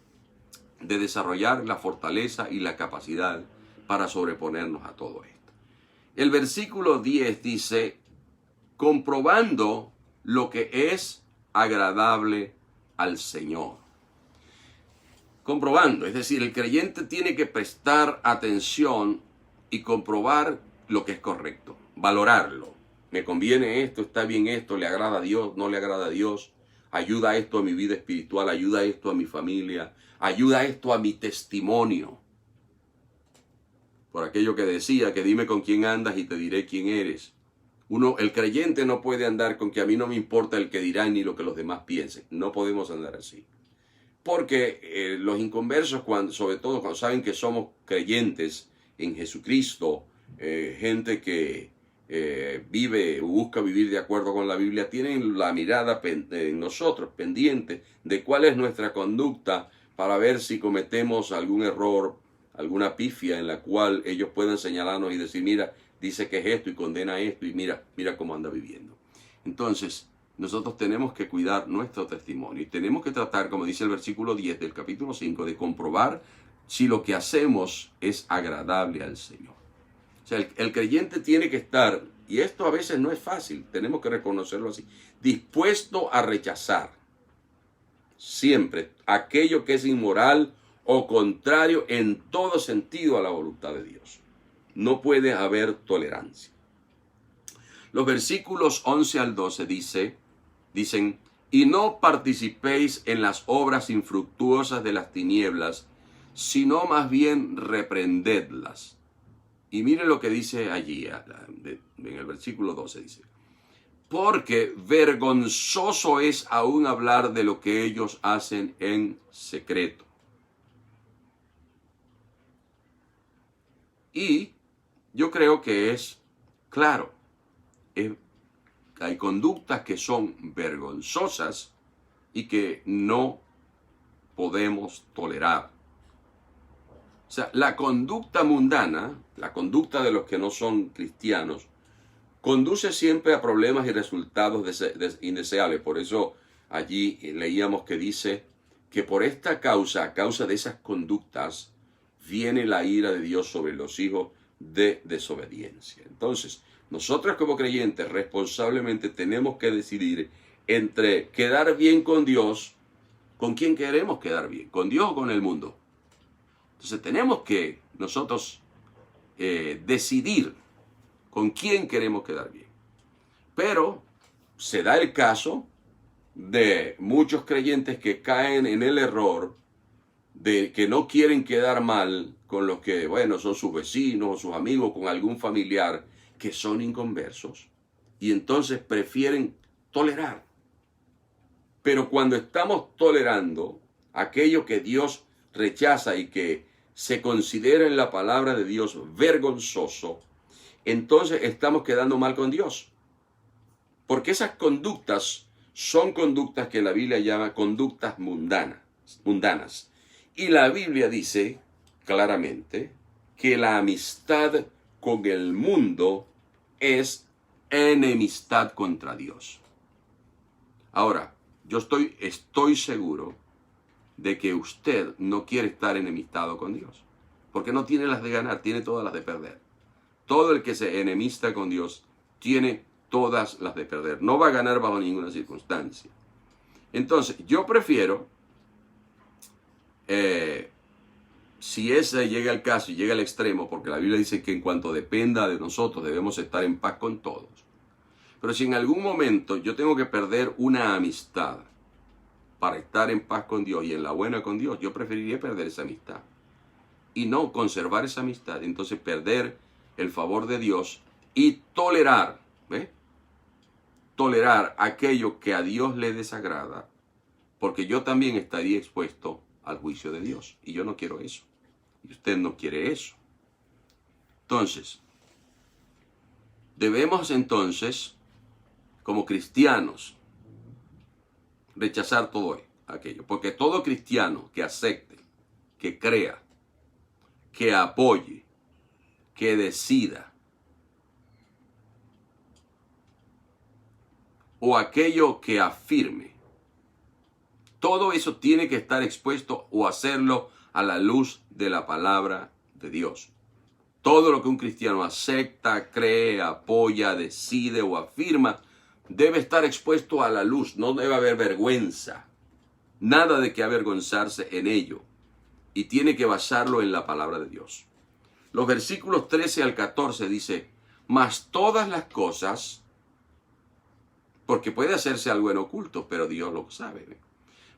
de desarrollar la fortaleza y la capacidad para sobreponernos a todo esto. El versículo 10 dice, comprobando lo que es agradable al Señor. Comprobando, es decir, el creyente tiene que prestar atención y comprobar lo que es correcto, valorarlo. Me conviene esto, está bien esto, le agrada a Dios, no le agrada a Dios, ayuda esto a mi vida espiritual, ayuda esto a mi familia, ayuda esto a mi testimonio. Por aquello que decía, que dime con quién andas y te diré quién eres. El creyente no puede andar con que a mí no me importa el que dirán ni lo que los demás piensen. No podemos andar así. Porque los inconversos, sobre todo cuando saben que somos creyentes en Jesucristo, gente que vive o busca vivir de acuerdo con la Biblia, tienen la mirada en nosotros, pendiente de cuál es nuestra conducta para ver si cometemos algún error, alguna pifia en la cual ellos puedan señalarnos y decir, mira, dice que es esto y condena esto y mira cómo anda viviendo. Entonces, nosotros tenemos que cuidar nuestro testimonio y tenemos que tratar, como dice el versículo 10 del capítulo 5, de comprobar si lo que hacemos es agradable al Señor. O sea, el creyente tiene que estar, y esto a veces no es fácil, tenemos que reconocerlo así, dispuesto a rechazar siempre aquello que es inmoral o contrario en todo sentido a la voluntad de Dios. No puede haber tolerancia. Los versículos 11 al 12 dicen, y no participéis en las obras infructuosas de las tinieblas, sino más bien reprendedlas. Y mire lo que dice allí, en el versículo 12 dice, porque vergonzoso es aún hablar de lo que ellos hacen en secreto. Y yo creo que es claro, hay conductas que son vergonzosas y que no podemos tolerar. O sea, la conducta mundana, la conducta de los que no son cristianos, conduce siempre a problemas y resultados indeseables. Por eso allí leíamos que dice que por esta causa, a causa de esas conductas, viene la ira de Dios sobre los hijos de desobediencia. Entonces, nosotros como creyentes responsablemente tenemos que decidir entre quedar bien con Dios, ¿con quién queremos quedar bien? ¿Con Dios o con el mundo? Entonces tenemos que nosotros decidir con quién queremos quedar bien. Pero se da el caso de muchos creyentes que caen en el error de que no quieren quedar mal con los que, bueno, son sus vecinos o sus amigos, con algún familiar que son inconversos, y entonces prefieren tolerar. Pero cuando estamos tolerando aquello que Dios rechaza y que se considera en la palabra de Dios vergonzoso, entonces estamos quedando mal con Dios. Porque esas conductas son conductas que la Biblia llama conductas mundanas. Y la Biblia dice claramente que la amistad con el mundo es enemistad contra Dios. Ahora, yo estoy seguro de que usted no quiere estar enemistado con Dios, porque no tiene las de ganar, tiene todas las de perder. Todo el que se enemista con Dios tiene todas las de perder. No va a ganar bajo ninguna circunstancia. Entonces, yo prefiero, si ese llega al caso y llega al extremo, porque la Biblia dice que en cuanto dependa de nosotros debemos estar en paz con todos. Pero si en algún momento yo tengo que perder una amistad para estar en paz con Dios y en la buena con Dios, yo preferiría perder esa amistad y no conservar esa amistad. Entonces perder el favor de Dios y tolerar, ¿ve? Tolerar aquello que a Dios le desagrada, porque yo también estaría expuesto al juicio de Dios y yo no quiero eso. Y usted no quiere eso. Entonces, debemos entonces, como cristianos, rechazar todo aquello. Porque todo cristiano que acepte, que crea, que apoye, que decida, o aquello que afirme, todo eso tiene que estar expuesto o hacerlo a la luz de la palabra de Dios. Todo lo que un cristiano acepta, cree, apoya, decide o afirma debe estar expuesto a la luz. No debe haber vergüenza. Nada de que avergonzarse en ello. Y tiene que basarlo en la palabra de Dios. Los versículos 13 al 14 dice, mas todas las cosas, porque puede hacerse algo en oculto, pero Dios lo sabe.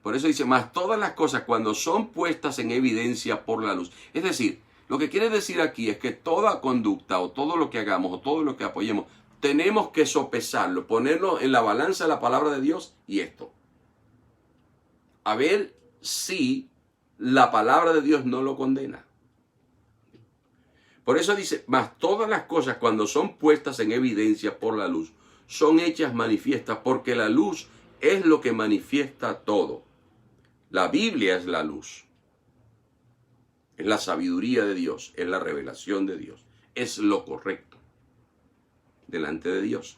Por eso dice, mas todas las cosas cuando son puestas en evidencia por la luz. Es decir, lo que quiere decir aquí es que toda conducta o todo lo que hagamos o todo lo que apoyemos, tenemos que sopesarlo, ponerlo en la balanza de la palabra de Dios y esto. A ver si la palabra de Dios no lo condena. Por eso dice, mas todas las cosas cuando son puestas en evidencia por la luz, son hechas manifiestas, porque la luz es lo que manifiesta todo. La Biblia es la luz. Es la sabiduría de Dios, es la revelación de Dios, es lo correcto delante de Dios.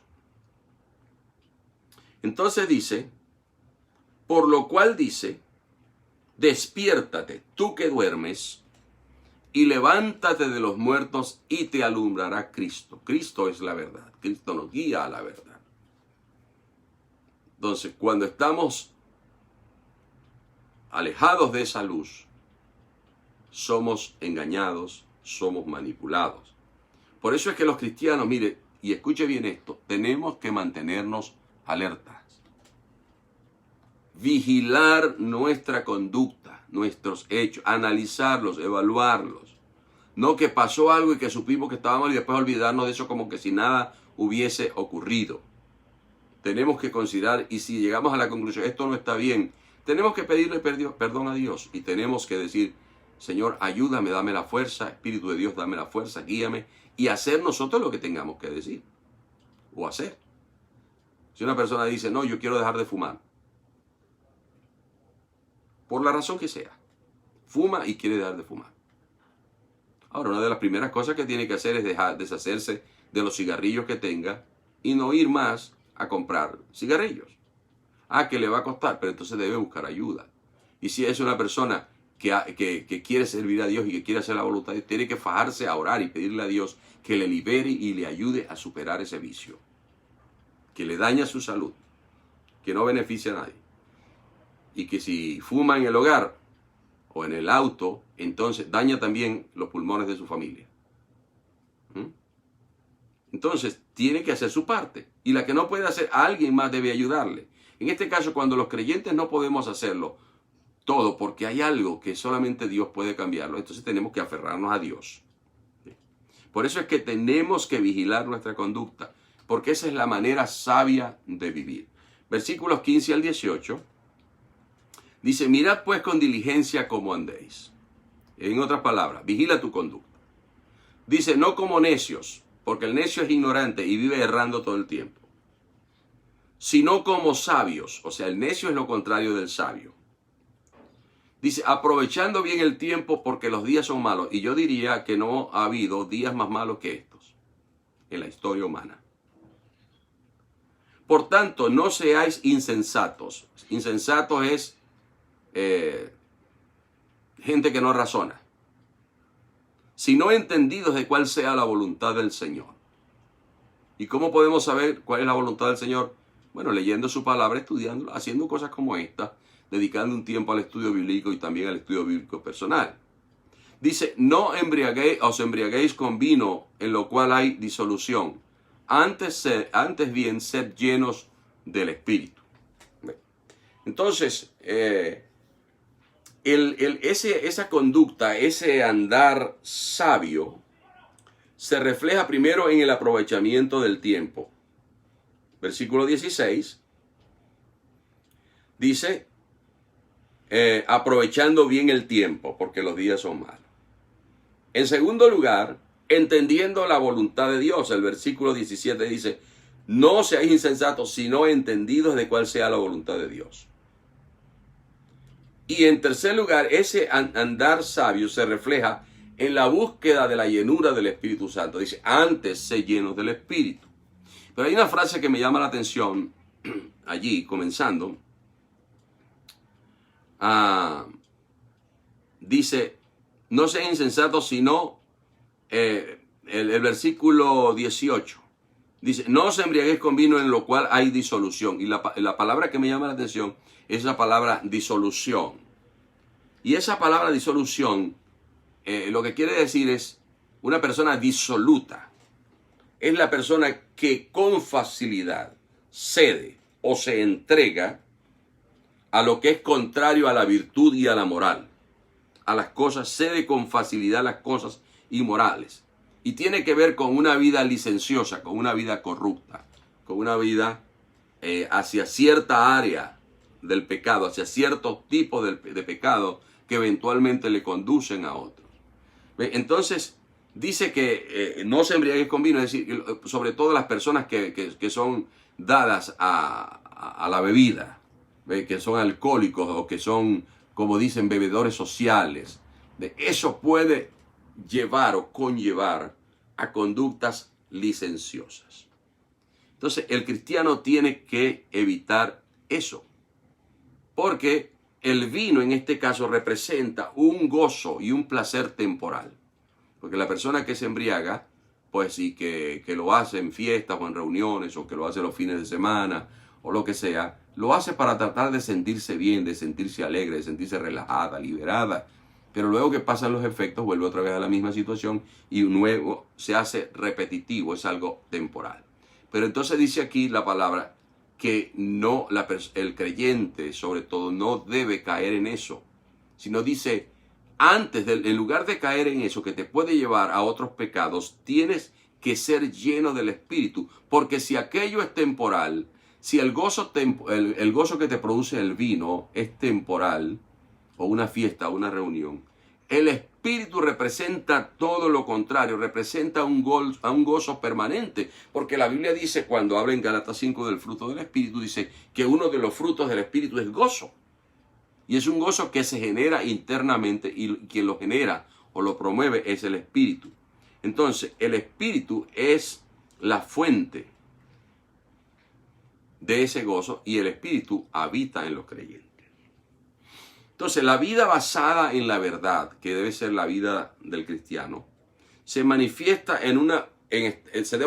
Entonces dice, por lo cual dice, despiértate, tú que duermes, y levántate de los muertos y te alumbrará Cristo. Cristo es la verdad, Cristo nos guía a la verdad. Entonces, cuando estamos alejados de esa luz, somos engañados, somos manipulados. Por eso es que los cristianos, mire, y escuche bien esto, tenemos que mantenernos alertas. Vigilar nuestra conducta, nuestros hechos, analizarlos, evaluarlos. No que pasó algo y que supimos que estaba mal y después olvidarnos de eso como que si nada hubiese ocurrido. Tenemos que considerar, y si llegamos a la conclusión, esto no está bien, tenemos que pedirle perdón a Dios y tenemos que decir, Señor, ayúdame, dame la fuerza, Espíritu de Dios, dame la fuerza, guíame, y hacer nosotros lo que tengamos que decir o hacer. Si una persona dice, no, yo quiero dejar de fumar, por la razón que sea, fuma y quiere dejar de fumar. Ahora, una de las primeras cosas que tiene que hacer es deshacerse de los cigarrillos que tenga y no ir más a comprar cigarrillos. Que le va a costar, pero entonces debe buscar ayuda. Y si es una persona que quiere servir a Dios y que quiere hacer la voluntad de Dios, tiene que fajarse a orar y pedirle a Dios que le libere y le ayude a superar ese vicio, que le daña su salud, que no beneficia a nadie. Y que si fuma en el hogar o en el auto, entonces daña también los pulmones de su familia. Entonces tiene que hacer su parte. Y la que no puede hacer, alguien más debe ayudarle. En este caso, cuando los creyentes no podemos hacerlo todo porque hay algo que solamente Dios puede cambiarlo, entonces tenemos que aferrarnos a Dios. Por eso es que tenemos que vigilar nuestra conducta, porque esa es la manera sabia de vivir. Versículos 15 al 18 dice, mirad pues con diligencia cómo andéis. En otras palabras, vigila tu conducta. Dice, no como necios, porque el necio es ignorante y vive errando todo el tiempo, sino como sabios. O sea, el necio es lo contrario del sabio. Dice, aprovechando bien el tiempo porque los días son malos. Y yo diría que no ha habido días más malos que estos en la historia humana. Por tanto, no seáis insensatos. Insensatos es gente que no razona. Sino entendidos de cuál sea la voluntad del Señor. ¿Y cómo podemos saber cuál es la voluntad del Señor? Bueno, leyendo su palabra, estudiando, haciendo cosas como esta, dedicando un tiempo al estudio bíblico y también al estudio bíblico personal. Dice, no os embriaguéis con vino en lo cual hay disolución. Antes bien, sed llenos del Espíritu. Entonces, esa conducta, ese andar sabio, se refleja primero en el aprovechamiento del tiempo. Versículo 16 dice, aprovechando bien el tiempo, porque los días son malos. En segundo lugar, entendiendo la voluntad de Dios. El versículo 17 dice, no seáis insensatos, sino entendidos de cuál sea la voluntad de Dios. Y en tercer lugar, ese andar sabio se refleja en la búsqueda de la llenura del Espíritu Santo. Dice, antes sé llenos del Espíritu. Pero hay una frase que me llama la atención allí, comenzando. Dice, no sean insensatos, sino el versículo 18. Dice, no os embriaguéis con vino en lo cual hay disolución. Y la palabra que me llama la atención es la palabra disolución. Y esa palabra disolución, lo que quiere decir es una persona disoluta. Es la persona que con facilidad cede o se entrega a lo que es contrario a la virtud y a la moral. A las cosas, cede con facilidad las cosas inmorales. Y tiene que ver con una vida licenciosa, con una vida corrupta, con una vida hacia cierta área del pecado, hacia ciertos tipos de pecado que eventualmente le conducen a otros. Entonces, dice que no se embriaguéis con vino, es decir, sobre todo las personas que son dadas a la bebida, que son alcohólicos o que son, como dicen, bebedores sociales. Eso puede llevar o conllevar a conductas licenciosas. Entonces, el cristiano tiene que evitar eso, porque el vino en este caso representa un gozo y un placer temporal. Porque la persona que se embriaga, pues sí, que lo hace en fiestas o en reuniones, o que lo hace los fines de semana, o lo que sea, lo hace para tratar de sentirse bien, de sentirse alegre, de sentirse relajada, liberada. Pero luego que pasan los efectos, vuelve otra vez a la misma situación y nuevo se hace repetitivo, es algo temporal. Pero entonces dice aquí la palabra que no, el creyente sobre todo no debe caer en eso, sino dice, en lugar de caer en eso que te puede llevar a otros pecados, tienes que ser lleno del Espíritu, porque si aquello es temporal, si el gozo que te produce el vino es temporal, o una fiesta, o una reunión, el Espíritu representa todo lo contrario, representa un gozo permanente, porque la Biblia dice, cuando habla en Gálatas 5 del fruto del Espíritu, dice que uno de los frutos del Espíritu es gozo. Y es un gozo que se genera internamente y quien lo genera o lo promueve es el Espíritu. Entonces, el Espíritu es la fuente de ese gozo y el Espíritu habita en los creyentes. Entonces, la vida basada en la verdad, que debe ser la vida del cristiano, se manifiesta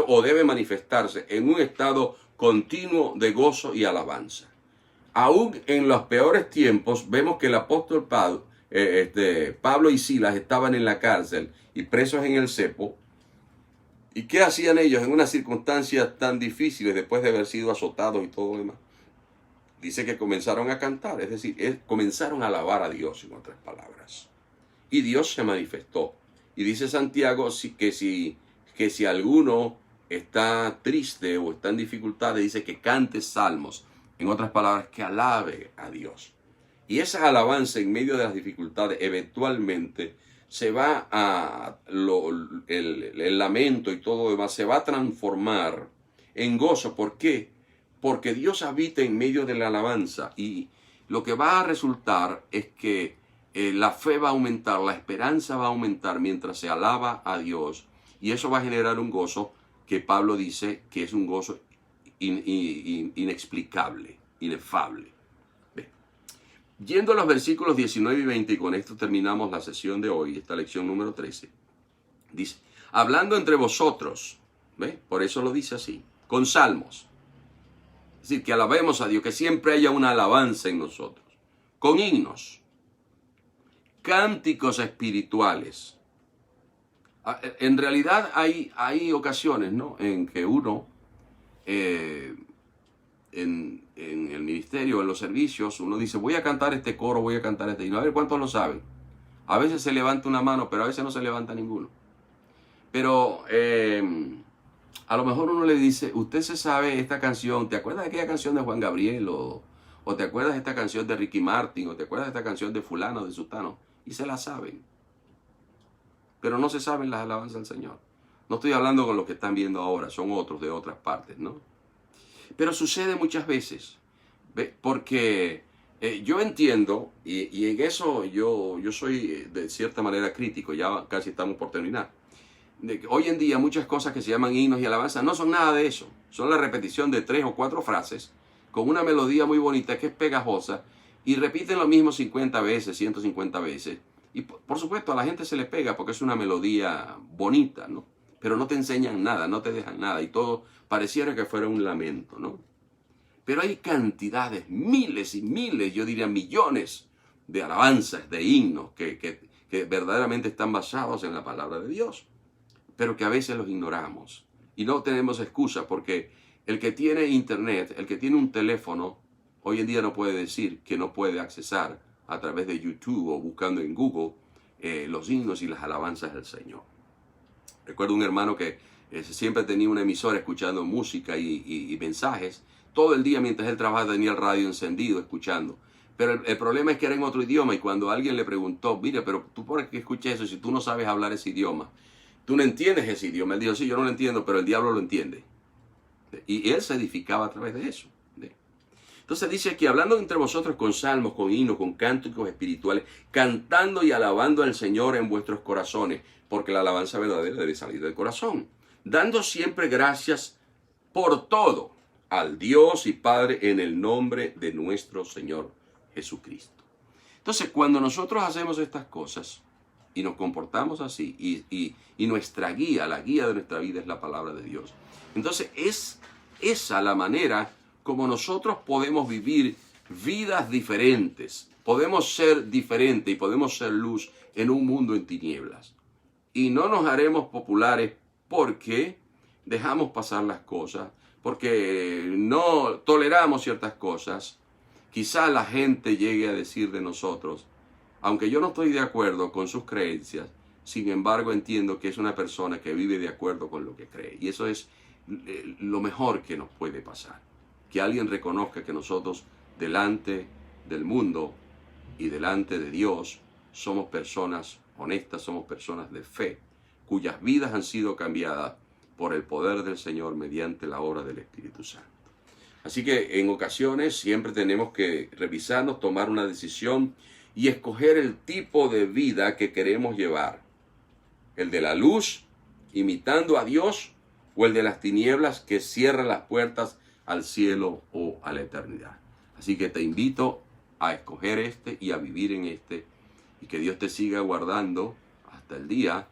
o debe manifestarse en un estado continuo de gozo y alabanza. Aún en los peores tiempos, vemos que el apóstol Pablo y Silas estaban en la cárcel y presos en el cepo. ¿Y qué hacían ellos en unas circunstancias tan difíciles después de haber sido azotados y todo lo demás? Dice que comenzaron a cantar, es decir, comenzaron a alabar a Dios, en otras palabras. Y Dios se manifestó. Y dice Santiago que si alguno está triste o está en dificultades, dice que cante salmos. En otras palabras, que alabe a Dios. Y esa alabanza en medio de las dificultades, eventualmente se va el lamento y todo lo demás, se va a transformar en gozo. ¿Por qué? Porque Dios habita en medio de la alabanza y lo que va a resultar es que la fe va a aumentar, la esperanza va a aumentar mientras se alaba a Dios y eso va a generar un gozo que Pablo dice que es un gozo inexplicable, inefable. Yendo a los versículos 19 y 20 y con esto terminamos la sesión de hoy, esta lección número 13, dice, hablando entre vosotros, ¿ve? Por eso lo dice así, con salmos. Es decir, que alabemos a Dios, que siempre haya una alabanza en nosotros. Con himnos, cánticos espirituales. En realidad hay ocasiones, ¿no?, en que uno, en el ministerio, en los servicios, uno dice, voy a cantar este coro, voy a cantar este himno, a ver cuántos lo saben. A veces se levanta una mano, pero a veces no se levanta ninguno. Pero a lo mejor uno le dice, usted se sabe esta canción, ¿te acuerdas de aquella canción de Juan Gabriel? O te acuerdas de esta canción de Ricky Martin, o te acuerdas de esta canción de fulano, de sutano, y se la saben. Pero no se saben las alabanzas del Señor. No estoy hablando con los que están viendo ahora, son otros de otras partes, ¿no? Pero sucede muchas veces, ¿ve? Porque yo entiendo, y en eso yo soy de cierta manera crítico, ya casi estamos por terminar. Hoy en día muchas cosas que se llaman himnos y alabanzas no son nada de eso. Son la repetición de 3 o 4 frases con una melodía muy bonita que es pegajosa y repiten lo mismo 50 veces, 150 veces. Y por supuesto a la gente se le pega porque es una melodía bonita, ¿no? Pero no te enseñan nada, no te dejan nada y todo pareciera que fuera un lamento, ¿no? Pero hay cantidades, miles y miles, yo diría millones de alabanzas, de himnos que verdaderamente están basados en la palabra de Dios, pero que a veces los ignoramos y no tenemos excusa porque el que tiene internet, el que tiene un teléfono, hoy en día no puede decir que no puede accesar a través de YouTube o buscando en Google los himnos y las alabanzas del Señor. Recuerdo un hermano que siempre tenía una emisora escuchando música y mensajes. Todo el día mientras él trabajaba tenía el radio encendido escuchando. Pero el problema es que era en otro idioma y cuando alguien le preguntó, mira, pero tú por qué escuchas eso si tú no sabes hablar ese idioma? Tú no entiendes ese idioma. Él dijo, sí, yo no lo entiendo, pero el diablo lo entiende. Y él se edificaba a través de eso. Entonces dice aquí, hablando entre vosotros con salmos, con himnos, con cánticos espirituales, cantando y alabando al Señor en vuestros corazones, porque la alabanza verdadera debe salir del corazón, dando siempre gracias por todo al Dios y Padre en el nombre de nuestro Señor Jesucristo. Entonces, cuando nosotros hacemos estas cosas y nos comportamos así, y nuestra guía, la guía de nuestra vida es la palabra de Dios, entonces es esa la manera como nosotros podemos vivir vidas diferentes, podemos ser diferentes y podemos ser luz en un mundo en tinieblas. Y no nos haremos populares porque dejamos pasar las cosas, porque no toleramos ciertas cosas. Quizá la gente llegue a decir de nosotros, aunque yo no estoy de acuerdo con sus creencias, sin embargo entiendo que es una persona que vive de acuerdo con lo que cree. Y eso es lo mejor que nos puede pasar. Que alguien reconozca que nosotros delante del mundo y delante de Dios somos personas honestas, somos personas de fe, cuyas vidas han sido cambiadas por el poder del Señor mediante la obra del Espíritu Santo. Así que en ocasiones siempre tenemos que revisarnos, tomar una decisión y escoger el tipo de vida que queremos llevar. El de la luz, imitando a Dios, o el de las tinieblas que cierra las puertas al cielo o a la eternidad. Así que te invito a escoger este y a vivir en este, y que Dios te siga guardando hasta el día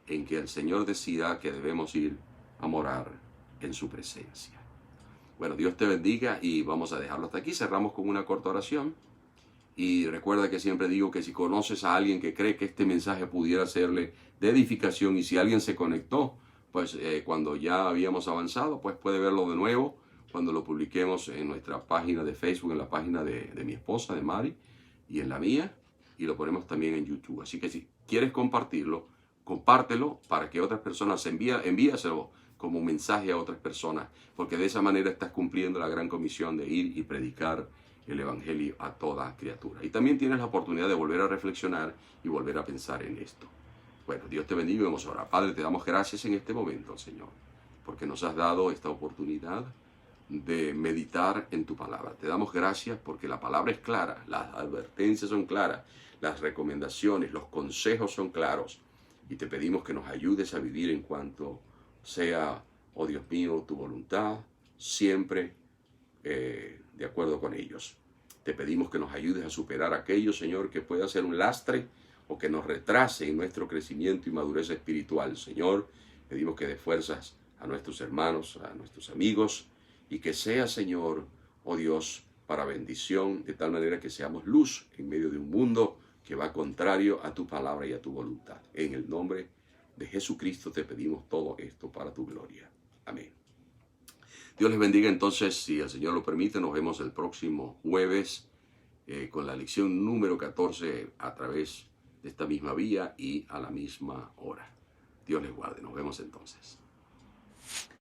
en que el Señor decida que debemos ir a morar en su presencia. Bueno, Dios te bendiga y vamos a dejarlo hasta aquí. Cerramos con una corta oración. Y recuerda que siempre digo que si conoces a alguien que cree que este mensaje pudiera serle de edificación y si alguien se conectó, pues cuando ya habíamos avanzado, pues puede verlo de nuevo cuando lo publiquemos en nuestra página de Facebook, en la página de mi esposa, de Mari, y en la mía, y lo ponemos también en YouTube. Así que si quieres compartirlo, compártelo para que otras personas envíaselo como mensaje a otras personas, porque de esa manera estás cumpliendo la gran comisión de ir y predicar el Evangelio a toda criatura. Y también tienes la oportunidad de volver a reflexionar y volver a pensar en esto. Bueno, Dios te bendiga y vamos a orar. Padre, te damos gracias en este momento, Señor, porque nos has dado esta oportunidad de meditar en tu palabra. Te damos gracias porque la palabra es clara, las advertencias son claras, las recomendaciones, los consejos son claros, y te pedimos que nos ayudes a vivir en cuanto sea, oh Dios mío, tu voluntad, siempre de acuerdo con ellos. Te pedimos que nos ayudes a superar aquello, Señor, que pueda ser un lastre o que nos retrase en nuestro crecimiento y madurez espiritual. Señor, pedimos que des fuerzas a nuestros hermanos, a nuestros amigos, y que sea, Señor, oh Dios, para bendición, de tal manera que seamos luz en medio de un mundo que va contrario a tu palabra y a tu voluntad. En el nombre de Jesucristo te pedimos todo esto para tu gloria. Amén. Dios les bendiga. Entonces, si el Señor lo permite, nos vemos el próximo jueves con la lección número 14 a través de esta misma vía y a la misma hora. Dios les guarde. Nos vemos entonces.